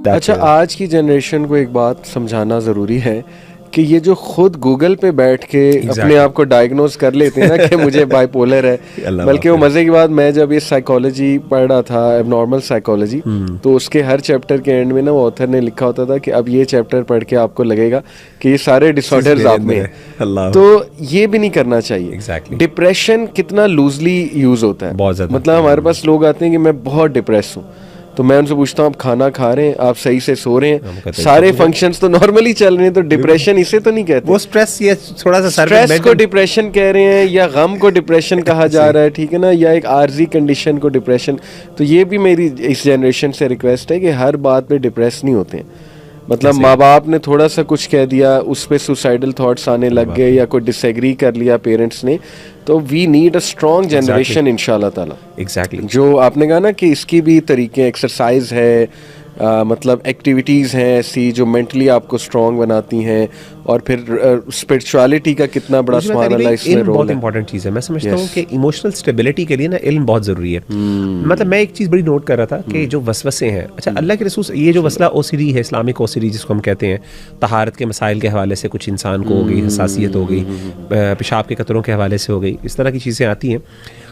اچھا آج کی جنریشن کو ایک بات سمجھانا ضروری ہے کہ یہ جو خود گوگل پہ بیٹھ کے اپنے آپ کو ڈائگنوز کر لیتے ہیں نا کہ مجھے بائی پولر ہے، بلکہ وہ مزے کی بات، میں جب یہ سائیکالوجی پڑھ رہا تھا، ایب نارمل سائیکالوجی، تو اس کے ہر چیپٹر کے اینڈ میں نا وہ آتھر نے لکھا ہوتا تھا کہ اب یہ چیپٹر پڑھ کے آپ کو لگے گا کہ یہ سارے ڈس آرڈرز آپ میں ہیں. تو یہ بھی نہیں کرنا چاہیے. ڈپریشن کتنا لوزلی یوز ہوتا ہے، مطلب ہمارے پاس لوگ آتے ہیں کہ میں بہت ڈپریس ہوں، تو میں ان سے پوچھتا ہوں آپ کھانا کھا رہے ہیں، آپ صحیح سے سو رہے ہیں، سارے فنکشنز تو نارملی چل رہے ہیں، تو ڈپریشن اسے تو نہیں کہتے. وہ اسٹریس، یہ تھوڑا سا اسٹریس کو ڈپریشن کہہ رہے ہیں، یا غم کو ڈپریشن کہا جا رہا ہے، ٹھیک ہے نا، یا ایک عارضی کنڈیشن کو ڈپریشن. تو یہ بھی میری اس جنریشن سے ریکویسٹ ہے کہ ہر بات پہ ڈپریس نہیں ہوتے ہیں. مطلب ماں باپ نے تھوڑا سا کچھ کہہ دیا، اس پہ سوسائڈل تھاٹس آنے لگ گئے، یا کوئی ڈس ایگری کر لیا پیرنٹس نے، تو we need a strong generation ان شاء اللہ تعالیٰ. ایگزیکٹلی جو آپ نے کہا نا کہ اس کی بھی طریقے، ایکسرسائز ہے، مطلب ایکٹیویٹیز ہیں ایسی جو مینٹلی آپ کو اسٹرانگ بناتی ہیں، اور پھر اسپرچوالٹی کا کتنا بڑا سبحان اللہ اس میں رول ہے. بہت امپورٹنٹ چیز ہے. میں سمجھتا ہوں کہ ایموشنل اسٹیبلٹی کے لیے نا علم بہت ضروری ہے. مطلب میں ایک چیز بڑی نوٹ کر رہا تھا کہ جو وسوسے ہیں، اچھا اللہ کے رسول، یہ جو مسئلہ او سی ڈی ہے، اسلامک او سی ڈی جس کو ہم کہتے ہیں، طہارت کے مسائل کے حوالے سے کچھ انسان کو ہو گئی، حساسیت ہو گئی، پیشاب کے قطروں کے حوالے سے ہو گئی، اس طرح کی چیزیں آتی ہیں.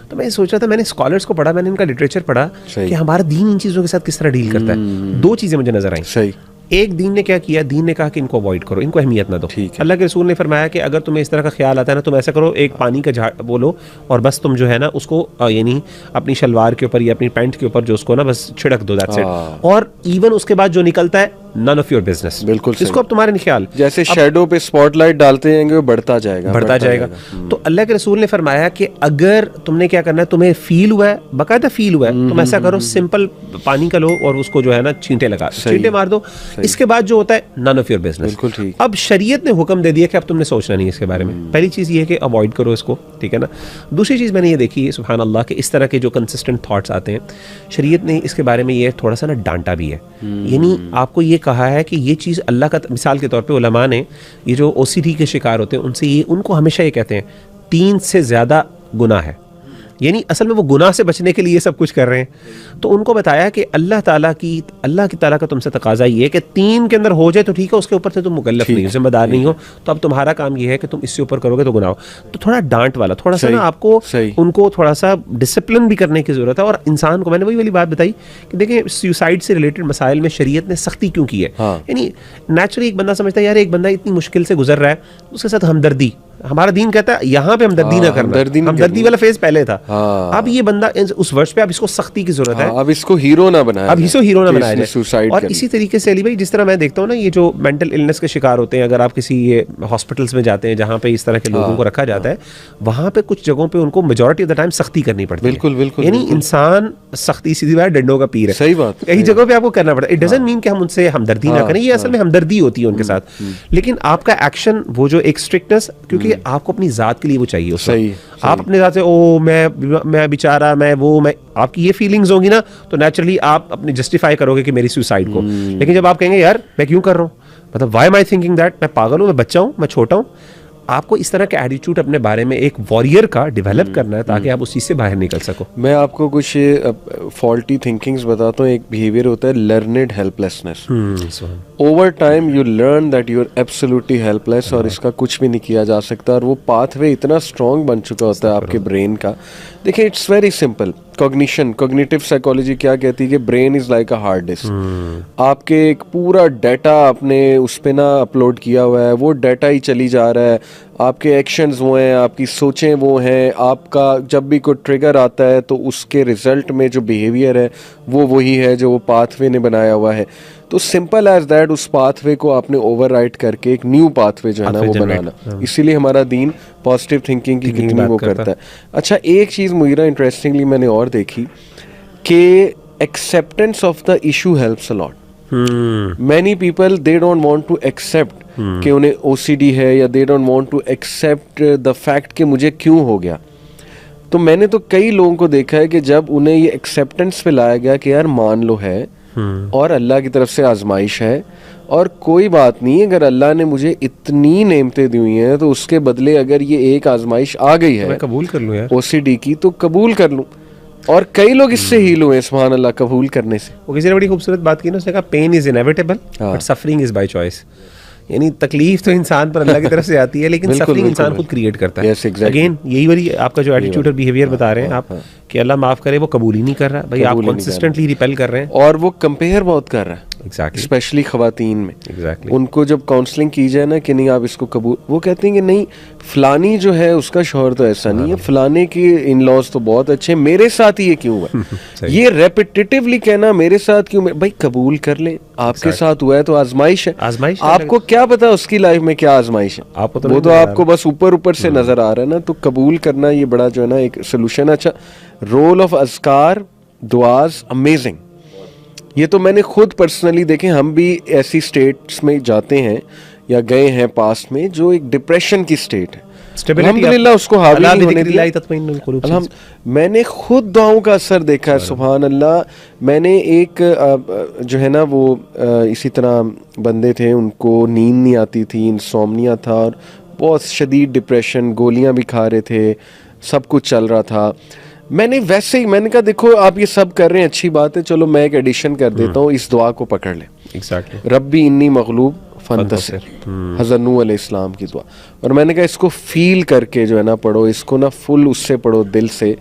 تو میں سوچ رہا تھا، میں نے اسکالرس کو پڑھا، میں نے ان کا لٹریچر پڑھا کہ ہمارا دین ان چیزوں کے ساتھ کس طرح ڈیل کرتا ہے. دو چیزیں مجھے نظر آئیں. صحیح. ایک، دین نے کیا کیا، دین نے کہا کہ ان کو اوائڈ کرو، ان کو اہمیت نہ دو. اللہ کے رسول نے فرمایا کہ اگر تمہیں اس طرح کا خیال آتا ہے نا، تم ایسا کرو، ایک پانی کا جھاڑ بولو اور بس تم جو ہے نا اس کو یعنی اپنی شلوار کے اوپر یا اپنی پینٹ کے اوپر جو اس کو نا بس چھڑک دو، دیٹس اٹ. اور ایون اس کے بعد جو نکلتا ہے، none of your business. بالکل اس کو اب تمہارے نہیں خیال، جیسے شیڈو پہ اسپاٹ لائٹ ڈالتے ہیں گے وہ بڑھتا جائے گا. تو اللہ کے رسول نے فرمایا کہ اگر تم نے کیا کرنا ہے، تمہیں فیل ہوا ہے، باقاعدہ فیل ہوا ہے، تم ایسا کرو، سمپل پانی کا لو اور اس کو جو ہے نا چھینٹے مار دو. اس کے بعد جو ہوتا ہے none of your business. بالکل ٹھیک. اب شریعت نے حکم دے دیا کہ اب تم نے سوچنا نہیں اس کے بارے میں. پہلی چیز یہ ہے کہ اوائڈ کرو اس کو، ٹھیک ہے نا. دوسری چیز میں نے یہ دیکھی ہے سبحان اللہ کہ اس طرح کے جو کنسسٹنٹ تھاٹس آتے ہیں، شریعت نے اس کے بارے میں یہ تھوڑا سا نا ڈانٹا بھی ہے. یعنی آپ کو یہ کہا ہے کہ یہ چیز اللہ کا، مثال کے طور پہ علماء نے یہ جو او سی ڈی کے شکار ہوتے ہیں ان کو ہمیشہ یہ کہتے ہیں 3 سے زیادہ گناہ ہے. یعنی اصل میں وہ گناہ سے بچنے کے لیے یہ سب کچھ کر رہے ہیں. تو ان کو بتایا کہ اللہ کی تعالیٰ کا تم سے تقاضا یہ ہے کہ 3 کے اندر ہو جائے تو ٹھیک ہے، اس کے اوپر سے تم مکلف نہیں ہو، ذمہ دار نہیں ہو، تو اب تمہارا کام یہ ہے کہ تم اس سے اوپر کرو گے تو گناہ ہو. تو تھوڑا ڈانٹ والا، تھوڑا سا نا آپ کو ان کو تھوڑا سا ڈسپلن بھی کرنے کی ضرورت ہے. اور انسان کو، میں نے وہی والی بات بتائی کہ دیکھیں سیوسائڈ سے ریلیٹڈ مسائل میں شریعت نے سختی کیوں کی ہے. یعنی نیچرلی ایک بندہ سمجھتا ہے یار ایک بندہ اتنی مشکل سے گزر رہا ہے، اس کے ساتھ ہمدردی، ہمارا دین کہتا ہے یہاں پہ ہمدردی نہ کرنا، ہمدردی والا فیز پہلے تھا. اب یہ بندہ اس ورڈ پہ اب اس کو سختی کی ضرورت ہے، اب اس کو ہیرو نہ بنایا، اب اس کو ہیرو نہ بنایا جائے. اور اسی طریقے سے علی بھائی جس طرح میں دیکھتا ہوں نا، یہ جو مینٹل النس کے شکار ہوتے ہیں، اگر آپ کسی ہاسپٹلس میں جاتے ہیں جہاں پہ اس طرح کے لوگوں کو رکھا جاتا ہے، وہاں پہ کچھ جگہوں پہ ان کو میجورٹی آف دا ٹائم سختی کرنی پڑتی ہے. بالکل بالکل. یعنی انسان سختی سیدھی بات ڈنڈوں کا پیر ہے. صحیح بات. کئی جگہوں پہ آپ کو کرنا پڑتا ہے. اٹ ڈزنٹ مین کہ ہم ان سے ہمدردی نہ کریں، یہ اصل میں ہمدردی ہوتی ہے ان کے ساتھ، لیکن آپ کا ایکشن وہ جو ایک اسٹرکٹنس، کیونکہ آپ کو اپنی ذات کے لیے وہ چاہیے. صحیح. آپ اپنے ذات سے میں بیچارہ، میں آپ کی یہ فیلنگز ہوں گی نا، تو نیچرلی آپ اپنے جسٹیفائی کرو گے کہ میری سوسائڈ کو. لیکن جب آپ کہیں گے یار میں کیوں کر رہا ہوں، مطلب why am I thinking that, میں پاگل ہوں، میں بچہ ہوں، میں چھوٹا ہوں. آپ کو اس طرح کا ایٹیٹیوڈ اپنے بارے میں ایک وارئر کا ڈیولپ کرنا ہے تاکہ آپ اس چیز سے باہر نکل سکو. میں آپ کو کچھ فالٹی تھنکنگز بتاتا ہوں. ایک بیہیویئر ہوتا ہے learned helplessness. Over time you learn that you are absolutely helpless, اور اس کا کچھ بھی نہیں کیا جا سکتا، اور وہ پاتھ وے اتنا اسٹرانگ بن چکا ہوتا ہے آپ کے برین کا. دیکھیں it's very simple. Cognitive psychology کیا کہتی ہے کہ brain is like a hard disk. آپ کے ایک پورا ڈیٹا آپ نے اس پہ نا اپلوڈ کیا ہوا ہے، وہ ڈیٹا ہی چلی جا رہا ہے. آپ کے ایکشنز وہ ہیں، آپ کی سوچیں وہ ہیں، آپ کا جب بھی کوئی ٹریگر آتا ہے تو اس کے رزلٹ میں جو بیہیویئر ہے وہ وہی ہے جو وہ پاتھ وے نے بنایا ہوا ہے. تو سمپل ایز دیٹ اس پاتھ وے کو آپ نے اوور رائٹ کر کے ایک نیو پاتھ وے جو ہے نا وہ بنانا. اسی لیے ہمارا دین پازیٹیو تھنکنگ کی کتنی وہ کرتا ہے. اچھا ایک چیز مجھے انٹرسٹنگلی میں نے اور دیکھی کہ acceptance of the issue helps a lot. Many people they don't want to accept کہ انہیں او سی ڈی ہے، یا they don't want to accept the fact کہ مجھے کیوں ہو گیا. تو میں نے تو کئی لوگوں کو دیکھا ہے کہ جب انہیں یہ ایکسیپٹنس پہ لایا گیا کہ یار مان لو ہے اور اللہ کی طرف سے آزمائش ہے، اور کوئی بات نہیں، اگر اللہ نے مجھے اتنی نعمتیں دی ہوئی ہیں تو اس کے بدلے اگر یہ ایک آزمائش آ گئی ہے قبول کر لوں، او سی ڈی کی، تو قبول کر لوں. اور کئی لوگ اس سے ہیل ہوئے سبحان اللہ قبول کرنے سے. وہ کسی نے بڑی خوبصورت بات کی نا, اس نے کہا pain is inevitable but suffering is by choice. یعنی تکلیف تو انسان پر اللہ کی طرف سے آتی ہے لیکن سفرنگ انسان خود کریٹ کرتا ہے. اگین یہی والی آپ کا جو ایٹیٹیوڈ اور بیہیویئر بتا رہے ہیں آپ کہ اللہ معاف کرے, وہ قبول ہی نہیں کر رہا بھائی, آپ کنسسٹنٹلی ریپیل کر رہے ہیں اور وہ کمپیئر بہت کر رہا ہے اسپیشلی خواتین میں. ان کو جب کاؤنسلنگ کی جائے نا کہ نہیں آپ اس کو قبول, وہ کہتے ہیں کہ نہیں فلانی جو ہے اس کا شوہر تو ایسا نہیں ہے, فلانے کی ان لاز تو بہت اچھے ہیں, میرے ساتھ یہ کیوں ہوا. یہ ریپیٹیٹیولی کہنا میرے ساتھ کیوں, بھائی قبول کر لیں, آپ کے ساتھ ہوا ہے تو آزمائش ہے. آپ کو کیا پتا اس کی لائف میں کیا آزمائش ہے, وہ تو آپ کو بس اوپر سے نظر آ رہا ہے نا. تو قبول کرنا یہ بڑا جو ہے نا ایک سولوشن. اچھا, رول آف اذکار دعاز امیزنگ. یہ تو میں نے خود پرسنلی دیکھیں, ہم بھی ایسی سٹیٹس میں جاتے ہیں یا گئے ہیں پاسٹ میں جو ایک ڈپریشن کی سٹیٹ ہے, الحمدللہ اس کو حاوی نہیں ہونے دیا. میں نے خود دعاؤں کا اثر دیکھا ہے سبحان اللہ. میں نے ایک جو ہے نا وہ اسی طرح بندے تھے, ان کو نیند نہیں آتی تھی, انسومنیا تھا اور بہت شدید ڈپریشن, گولیاں بھی کھا رہے تھے, سب کچھ چل رہا تھا. میں نے ویسے ہی میں نے کہا دیکھو آپ یہ سب کر رہے ہیں اچھی بات ہے, چلو میں ایک ایڈیشن کر دیتا ہوں, اس دعا کو پکڑ لیں, ربی انی مغلوب فانتصر, حضرت نوح علیہ السلام کی دعا. اور میں نے کہا اس کو فیل کر کے جو ہے نا پڑھو, اس کو نا فل اس سے پڑھو دل سے.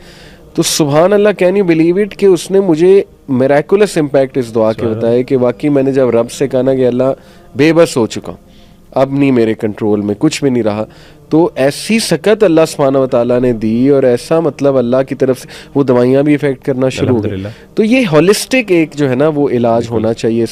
تو سبحان اللہ کین یو بلیو اٹ کہ اس نے مجھے میریکولس امپیکٹ اس دعا کے بتایا کہ واقعی میں نے جب رب سے کہا نا کہ اللہ بے بس ہو چکا ہوں, اب نہیں میرے کنٹرول میں کچھ بھی نہیں رہا, تو ایسی سکت اللہ سبحانہ و تعالیٰ نے دی اور ایسا مطلب اللہ کی طرف سے وہ دوائیاں بھی افیکٹ کرنا شروع ہو گئی. تو یہ ہولسٹک ایک جو ہے نا وہ علاج ہونا چاہیے.